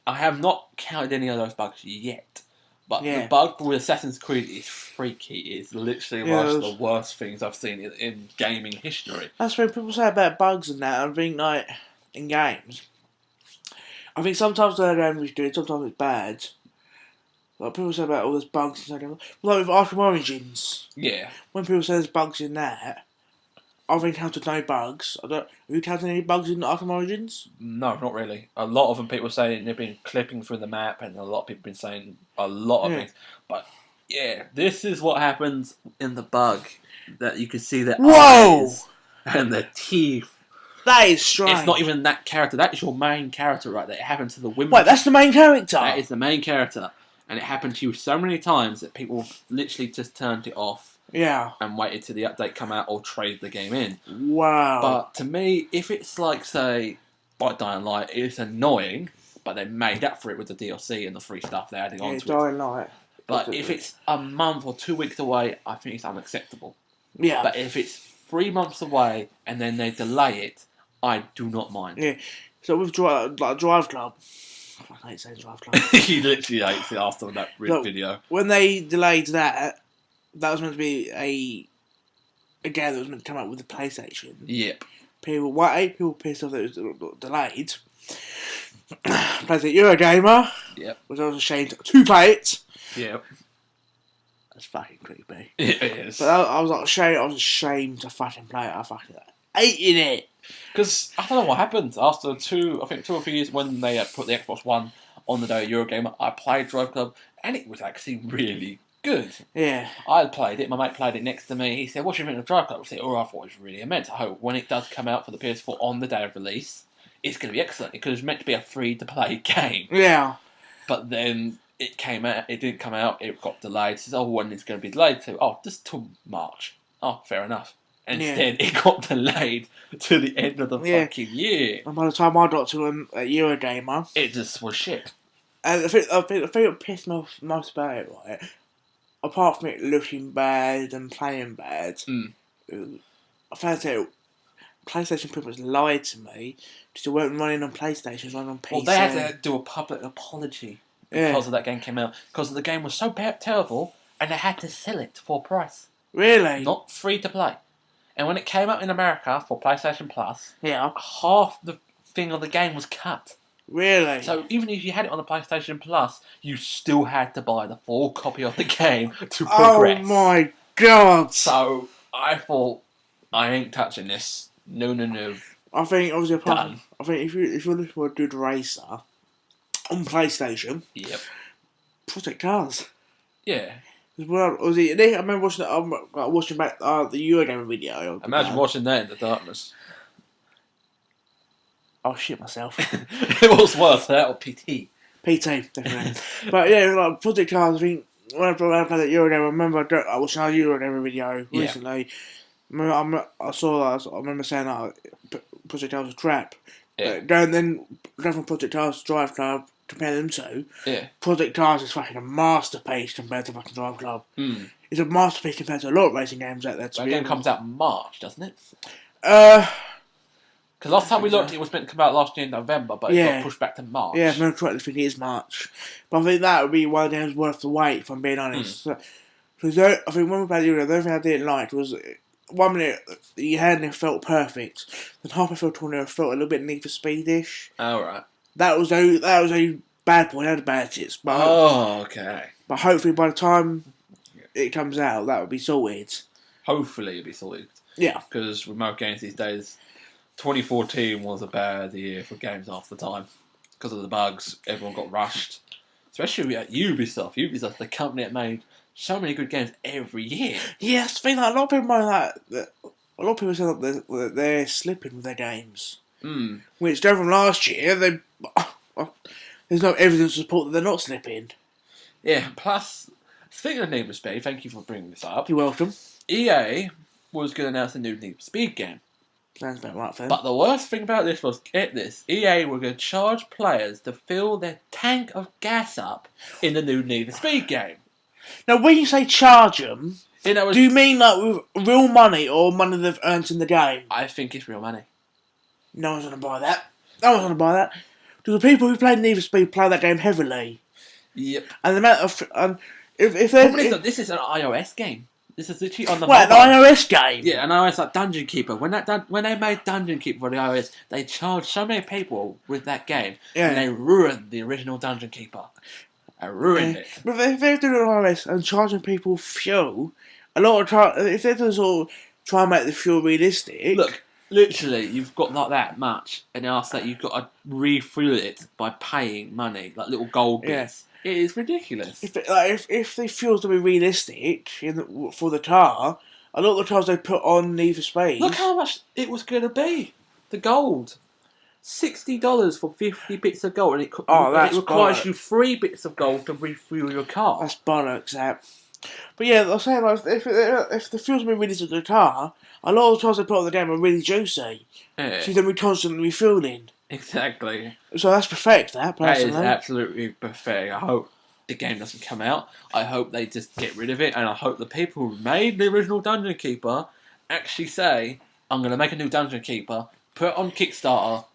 I have not counted any of those bugs yet. But the bug with Assassin's Creed is freaky. It's literally one of the worst things I've seen in gaming history. That's what people say about bugs and that. I think, like, in games, I think sometimes the game is good, sometimes it's bad. Like, people say about all those bugs and stuff. Like with Arkham Origins. Yeah. When people say there's bugs in that, I've encountered no bugs. Have you encountered any bugs in Arkham Origins? No, not really. A lot of them, people saying they've been clipping through the map, and a lot of people have been saying a lot of things. But yeah, this is what happens in the bug. That you can see their eyes and their teeth. That is strange. It's not even that character. That is your main character right there. It happened to the women. Wait, that's the main character? That is the main character. And it happened to you so many times that people literally just turned it off. Yeah. And waited till the update come out or traded the game in. Wow. But to me, if it's like, say, like Dying Light, it's annoying, but they made up for it with the DLC and the free stuff they're adding on to it. Dying Light. But if it's a month or 2 weeks away, I think it's unacceptable. Yeah. But if it's 3 months away and then they delay it, I do not mind. Yeah. So with Drive Club, I hate saying Drive Club. He literally hates it after that video. When they delayed that was meant to be a game that was meant to come out with the PlayStation. Yep. People pissed off that it was delayed. Played it Eurogamer. Yep. Was I was ashamed to play it. Yep. That's fucking creepy. It is. But I was ashamed to fucking play it. I fucking hated it. Because I don't know what happened after 2 or 3 years when they put the Xbox One on the day of Eurogamer. I played Drive Club and it was actually really good. Yeah. I played it. My mate played it next to me. He said, "What do you think of Drive Club?" I said, "Oh, I thought it was really immense. I hope when it does come out for the PS4 on the day of release, it's going to be excellent because it was meant to be a free-to-play game." Yeah. But then it came out. It didn't come out. It got delayed. It says, "Oh, when it's going to be delayed to?" "Oh, just till March." "Oh, fair enough." Instead, it got delayed to the end of the fucking year. And by the time I got to at Eurogamer, it just was shit. And the thing that pissed me off most about it, right, apart from it looking bad and playing bad, I found out PlayStation pretty much lied to me because it weren't running on PlayStation, it was running on PC. Well, they had to do a public apology because of that game came out. Because the game was so terrible, and they had to sell it for a price. Really? Not free to play. And when it came out in America for PlayStation Plus, yeah, half the thing of the game was cut. Really? So even if you had it on the PlayStation Plus, you still had to buy the full copy of the game to progress. Oh my god! So I thought, I ain't touching this. No. I think obviously done. I think if you're looking for a good racer on PlayStation, yep, Project Cars. Yeah. I remember watching back the Eurogamer video. Imagine watching that in the darkness. I'll shit myself. It was worse, that or PT. PT, definitely. But yeah, like Project Cars, I think when I played that Eurogame, I remember I watched another Eurogame video recently. I saw that. I remember saying that Project Cars was crap. Yeah. Then going from Project Cars to Drive Club, compare them two. Yeah. Project Cars is fucking a masterpiece compared to fucking Drive Club. Mm. It's a masterpiece compared to a lot of racing games out there. That game comes out in March, doesn't it? Because last time we looked, it was meant to come out last year in November, but it got pushed back to March. Yeah, if I remember correctly, I think it is March. But I think that would be one of the games worth the wait, if I'm being honest. Because I think when we played Euro, the only thing I didn't like was 1 minute you had and it felt perfect. Then halfway through the tornado felt a little bit Need for Speedish. Oh, right. That was a bad point. It had bad hits. But okay. But hopefully by the time it comes out, that would be sorted. Hopefully it'll be sorted. Yeah. Because with most games these days, 2014 was a bad year for games half the time. Because of the bugs, everyone got rushed. Especially at Ubisoft. Ubisoft, the company that made so many good games every year. Yes, I think like, a lot of people know that. A lot of people say that they're slipping with their games. Mm. Which, going from last year, there's no evidence to support that they're not slipping. Yeah, plus, speaking of Need for Speed, thank you for bringing this up. You're welcome. EA was going to announce a new Need for Speed game. Sounds about right, then. But the worst thing about this was, get this, EA were going to charge players to fill their tank of gas up in the new Need for Speed game. Now, when you say charge them, do you mean like with real money or money they've earned in the game? I think it's real money. No one's going to buy that. No one's going to buy that. Because the people who play Need for Speed play that game heavily. Yep. And the amount of... This is an iOS game. This is literally on the an iOS game? Yeah, an iOS like Dungeon Keeper. When they made Dungeon Keeper for the iOS, they charged so many people with that game. Yeah. And they ruined the original Dungeon Keeper. I ruined it. But if they're doing it on iOS and charging people fuel, if they're doing sort of try and make the fuel realistic... Look, literally, you've got like that much, and after that you've got to refuel it by paying money, like little gold bits. It is ridiculous. If the fuel's to be realistic for the car, a lot of the cars they put on Need for Speed... Look how much it was going to be. The gold. $60 for 50 bits of gold, and it requires you 3 bits of gold to refuel your car. That's bollocks, that. But yeah, I was saying, like, if the fuel's been realistic to the car, a lot of the cars they put on the game are really juicy. Yeah. So then we're constantly refueling. Exactly. So that's perfect, personally. That is absolutely perfect. I hope the game doesn't come out. I hope they just get rid of it, and I hope the people who made the original Dungeon Keeper actually say, I'm going to make a new Dungeon Keeper, put it on Kickstarter,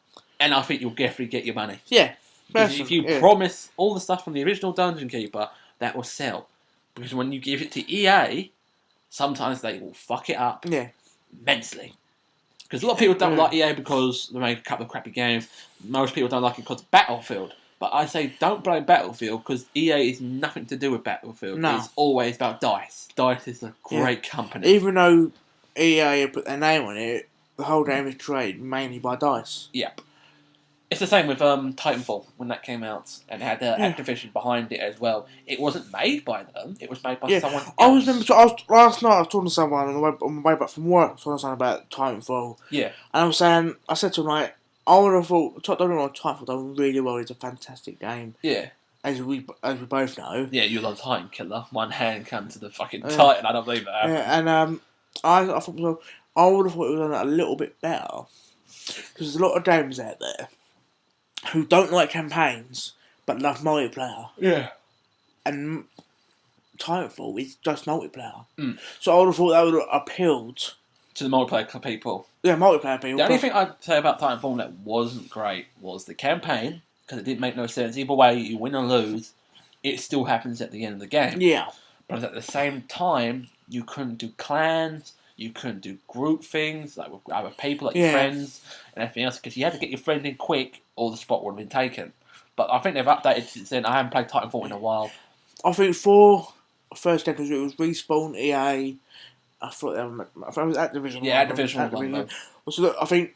and I think you'll definitely get your money. Yeah. Because if you promise all the stuff from the original Dungeon Keeper, that will sell. Because when you give it to EA, sometimes they will fuck it up immensely. Because a lot of people don't like EA because they make a couple of crappy games. Most people don't like it because of Battlefield. But I say don't blame Battlefield because EA is nothing to do with Battlefield. No. It's always about DICE. DICE is a great company. Even though EA put their name on it, the whole game is created mainly by DICE. Yep. It's the same with Titanfall when that came out and it had Activision behind it as well. It wasn't made by them. It was made by someone else. Last night I was talking to someone on my way back from work. Talking to someone about Titanfall. Yeah. And I said to him like, I would have thought Titanfall done really well. It's a fantastic game. Yeah. As we both know. Yeah, you love Titan Killer. One hand comes to the fucking Titan. I don't believe that. Yeah, and I thought I would have thought it was done a little bit better because there's a lot of games out there who don't like campaigns but love multiplayer. Yeah. And Titanfall is just multiplayer. Mm. So I would have thought that would have appealed to the multiplayer people. Yeah, multiplayer people. The only thing I'd say about Titanfall that wasn't great was the campaign, because it didn't make no sense. Either way, you win or lose, it still happens at the end of the game. Yeah. But at the same time, you couldn't do clans, you couldn't do group things, like with other people, like your friends, and everything else, because you had to get your friend in quick, or the spot would have been taken. But I think they've updated since then. I haven't played Titanfall in a while. I think for first game, it was Respawn, EA. I thought it was Activision. Yeah, Activision was one of them. So look, I think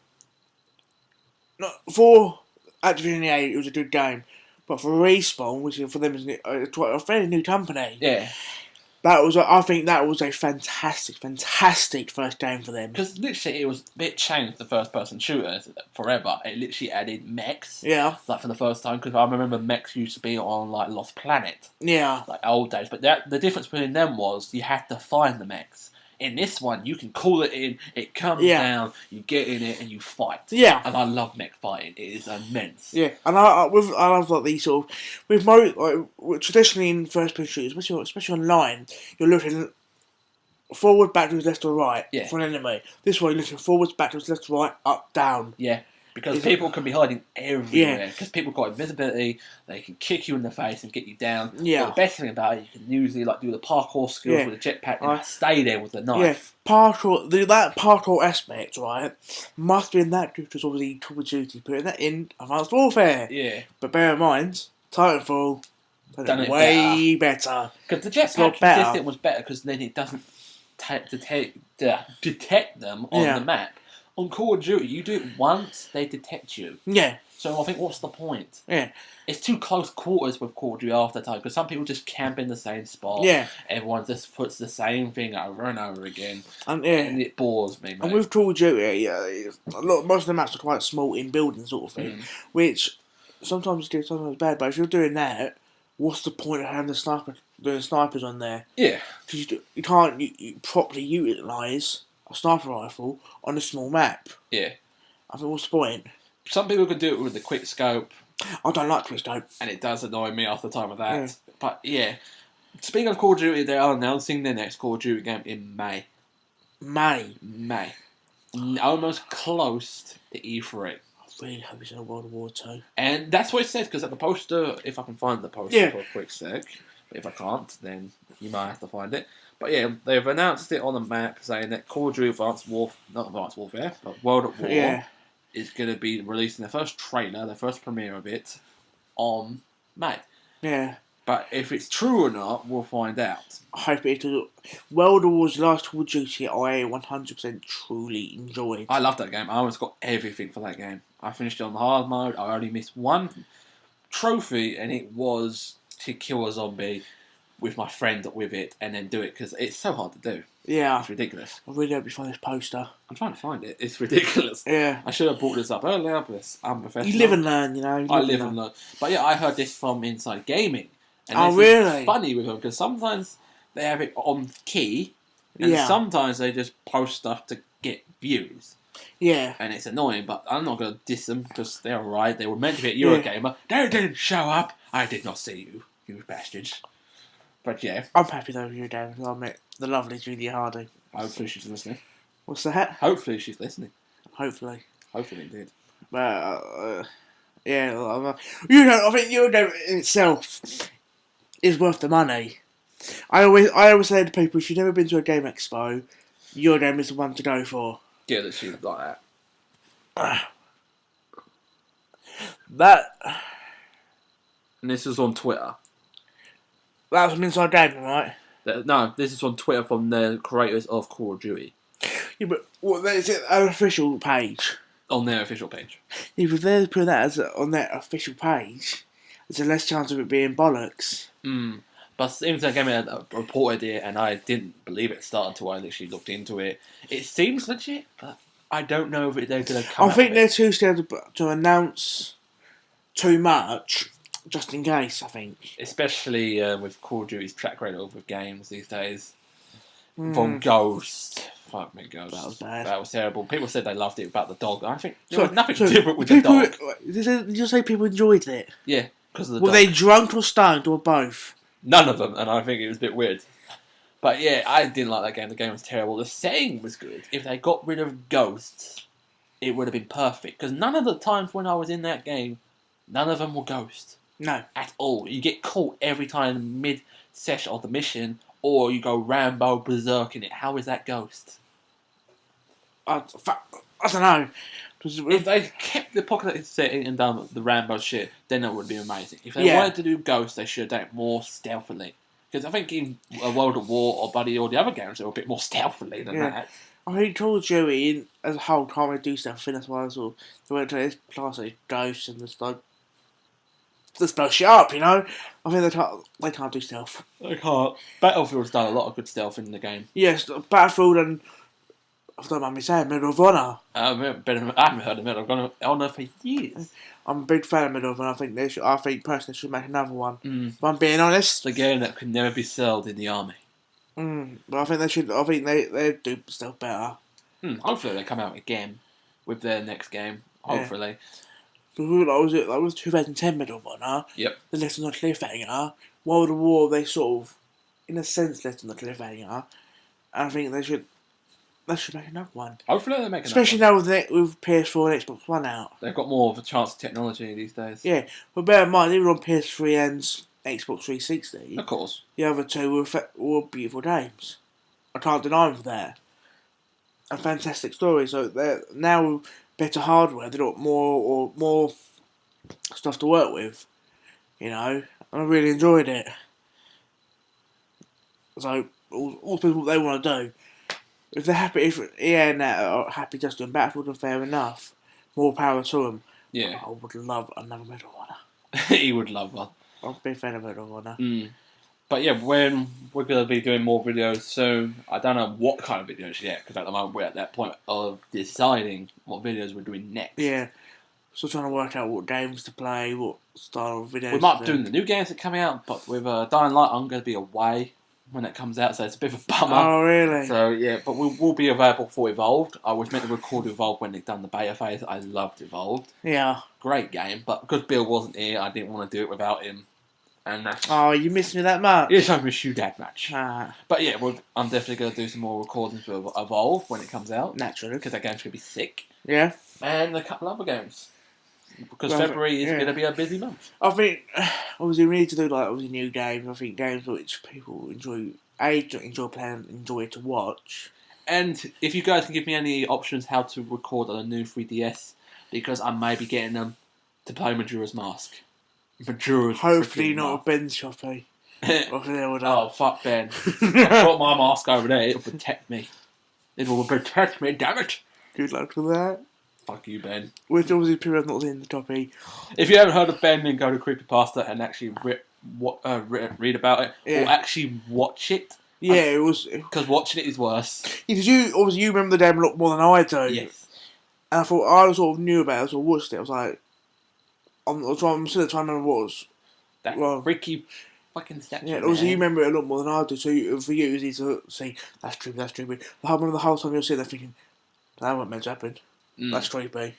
for Activision EA, it was a good game. But for Respawn, which for them is a fairly new company. Yeah. I think that was a fantastic first game for them. Because literally it was a bit changed the first person shooters forever. It literally added mechs. Yeah. Like for the first time, because I remember mechs used to be on like Lost Planet. Yeah. Like old days. But the difference between them was you had to find the mechs. In this one, you can call it in, it comes down, you get in it, and you fight. Yeah. And I love mech fighting. It is immense. Yeah, and I love like these sort of with most like traditionally in first person shooters, especially online, you're looking forward, backwards, left or right for an enemy. This way, you're looking forwards, backwards, left, right, up, down. Yeah. Because people can be hiding everywhere. Because people got invisibility, they can kick you in the face and get you down. Yeah. But the best thing about it, you can usually like do the parkour skills with a jetpack and stay there with the knife. Yeah, that parkour aspect, right, must be in that due to obviously Call of Duty putting that in Advanced Warfare. Yeah. But bear in mind, Titanfall done it way better. Because the jetpack system was better because then it doesn't detect them on the map. On Call of Duty, you do it once, they detect you. Yeah. So I think, what's the point? Yeah. It's too close quarters with Call of Duty after time, because some people just camp in the same spot. Yeah. Everyone just puts the same thing over and over again. And it bores me, mate. And with Call of Duty, most of the maps are quite small in buildings sort of thing, which sometimes is good, sometimes bad, but if you're doing that, what's the point of having the snipers on there? Yeah. Because you can't properly utilise a sniper rifle on a small map. Yeah. I think what's the point? Some people can do it with the quick scope. I don't like quick scope. And it does annoy me after the time of that. Yeah. But yeah. Speaking of Call of Duty, they are announcing their next Call of Duty game in May. May. Almost close to E3. I really hope it's in a World War II. And that's what it says, because at the poster, if I can find the poster for a quick sec, but if I can't, then you might have to find it. But yeah, they've announced it on the map saying that Call of Duty not Advanced Warfare, but World at War is going to be releasing their first trailer, their first premiere of it, on May. Yeah. But if it's true or not, we'll find out. I hope it is. World at War's last Call of Duty, I 100% truly enjoyed. I love that game. I almost got everything for that game. I finished it on the hard mode. I only missed one trophy, and it was to kill a zombie with my friend with it and then do it, because it's so hard to do. Yeah. It's ridiculous. I really hope you find this poster. I'm trying to find it. It's ridiculous. Yeah. I should have brought this up earlier, but it's unprofessional. You live and learn, you know. I live and learn. But yeah, I heard this from Inside Gaming. And really? It's funny with them, because sometimes they have it on key, and sometimes they just post stuff to get views. Yeah. And it's annoying, but I'm not going to diss them, because they're alright. They were meant to be at Eurogamer. They didn't show up. I did not see you, you bastards. But yeah. I'm happy though with you, David. I met the lovely Julia Hardy. Hopefully she's listening. What's that? Hopefully she's listening. Hopefully. Hopefully indeed. But, yeah, I think Eurogame itself is worth the money. I always say to people, if you've never been to a game expo, Eurogame is the one to go for. Yeah, that she's like that. And this is on Twitter. That was from Inside Gaming, right? No, this is on Twitter from the creators of Call of Duty. Yeah, but is it an official page? On their official page. Yeah, if they put that on their official page, there's a less chance of it being bollocks. But Inside Gaming reported it, and I didn't believe it started until I literally looked into it. It seems legit, but I don't know if they're going to come. I think they're too scared to announce too much. Just in case, I think. Especially with Call of Duty's track record with games these days. From Ghost. Fuck me, Ghost. That was bad. That was terrible. People said they loved it about the dog. I think there was nothing different with the dog. Did you say people enjoyed it? Yeah, because of the dog. Were they drunk or stoned or both? None of them, and I think it was a bit weird. But yeah, I didn't like that game. The game was terrible. The setting was good. If they got rid of ghosts, it would have been perfect. Because none of the times when I was in that game, none of them were ghosts. No. At all. You get caught every time mid-session of the mission, or you go Rambo berserk in it. How is that Ghost? I don't know. If they kept the apocalyptic setting and done the Rambo shit, then it would be amazing. If they wanted to do Ghost, they should have done it more stealthily. Because I think in World at War or Buddy or the other games, they were a bit more stealthily than that. I think Call of Duty as a whole can't really do stuff. I think that's why I sort of went to this class of Ghosts and just like just blow shit up, you know. I think they can't do stealth. They can't. Battlefield's done a lot of good stealth in the game. Yes, Battlefield and I don't mind me saying Medal of Honor. I haven't heard of Medal of Honor for years. I'm a big fan of Medal of Honor. I think personally they should make another one. If I'm being It's honest, a game that could never be sold in the army. But I think they should. I think they do stealth better. Hopefully they come out again with their next game. Hopefully. That was 2010 Medal of Honor. Yep. They left on a cliffhanger. World of War, they sort of, in a sense, left on a cliffhanger. And I think they should make another one. Hopefully they make another Especially now with PS4 and Xbox One out. They've got more of a chance of technology these days. Yeah, but bear in mind, even on PS3 and Xbox 360, of course, the other two were beautiful games. I can't deny them for that. A fantastic story. So they're now with better hardware. They've got more stuff to work with. You know, and I really enjoyed it. So all people what they want to do. If they're happy, if EA and that are happy just doing Battlefield, then fair enough. More power to them. Yeah. I would love another Medal of Honor. He would love one. I'm a big fan of Medal of Honor. But yeah, when we're going to be doing more videos soon, I don't know what kind of videos yet, because at the moment we're at that point of deciding what videos we're doing next. Yeah. Still trying to work out what games to play, what style of videos. We might be doing the new games that come out, but with Dying Light, I'm going to be away when it comes out, so it's a bit of a bummer. Oh, really? So yeah, but we will be available for Evolved. I was meant to record Evolved when they'd done the beta phase. I loved Evolved. Yeah. Great game, but because Bill wasn't here, I didn't want to do it without him. And that's... Oh, you missed me that much? It's time for a shoot-dad match. Ah. But yeah, I'm definitely going to do some more recordings with Evolve when it comes out. Naturally. Because that game's going to be sick. Yeah. And a couple other games. Because February is going to be a busy month. I think, obviously, we need to do, obviously, new games. I think games which people enjoy playing, enjoy to watch. And if you guys can give me any options how to record on a new 3DS, because I may be getting them to play Majora's Mask. Hopefully not a Ben's Shoppy. Oh, fuck Ben. I've got my mask over there. It'll protect me. It will protect me, damn it. Good luck with that. Fuck you, Ben. Which obviously people have not seen the topic. If you haven't heard of Ben, then go to Creepypasta and actually read about it. Yeah. Or actually watch it. Yeah, it was... Because watching it is worse. Yeah, because you remember the game a lot more than I do. Yes. And I thought, I sort of knew about it, so I watched it. I was like... I'm still trying to remember what was... That freaky fucking statue. Yeah, obviously you remember it a lot more than I do, so for you it's easy to say, that's true. I remember the whole time you're sitting there thinking, that wasn't meant to happen. That's creepy.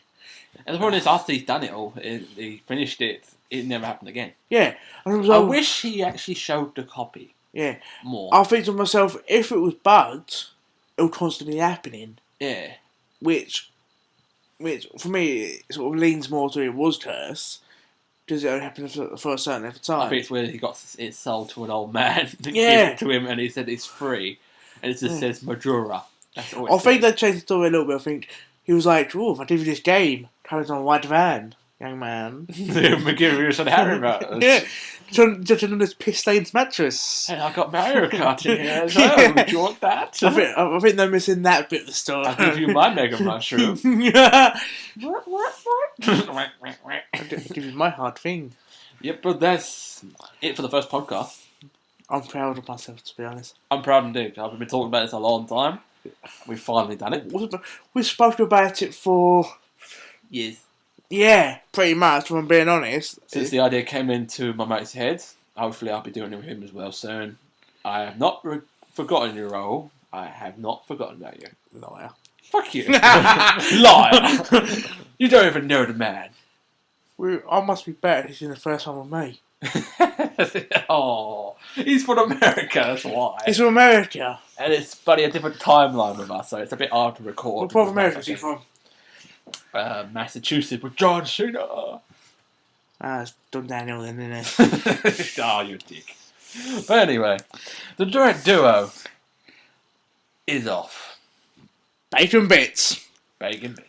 And the problem is, after he's done it all, he finished it, it never happened again. Yeah. I wish he actually showed the copy. Yeah. More. I think to myself, if it was bugged, it would constantly be happening. Yeah. Which for me, it sort of leans more to it was cursed. Because it only happened for a certain length of time. I think it's where he got it sold to an old man to give it to him, and he said it's free. And it just says Majora. That's all I think they changed the story a little bit. I think he was like, oh, if I give you this game, carries on a white van, young man. McGivers should have about Yeah. Just on this piss-stained mattress. And I got Mario Kart in here as well. Yeah. Do you want that? I think they're missing that bit of the story. I'll give you my Mega Mushroom. What? I'll give you my hard thing. Yep, but that's it for the first podcast. I'm proud of myself, to be honest. I'm proud indeed. I've been talking about this a long time. We've finally done it. We've spoken about it for... years. Yeah, pretty much, if I'm being honest. Since the idea came into my mate's head, hopefully I'll be doing it with him as well soon. I have not forgotten your role. I have not forgotten about you. Liar. Fuck you. Liar. You don't even know the man. I must be better because you're the first one with me. Oh, he's from America, that's why. He's from America. And it's bloody a different timeline with us, so it's a bit hard to record. What part of America is he from? Massachusetts with John Cena. It's done downhill then, isn't it? Oh, you dick. But anyway, the direct duo is off. Bacon bits. Bacon bits.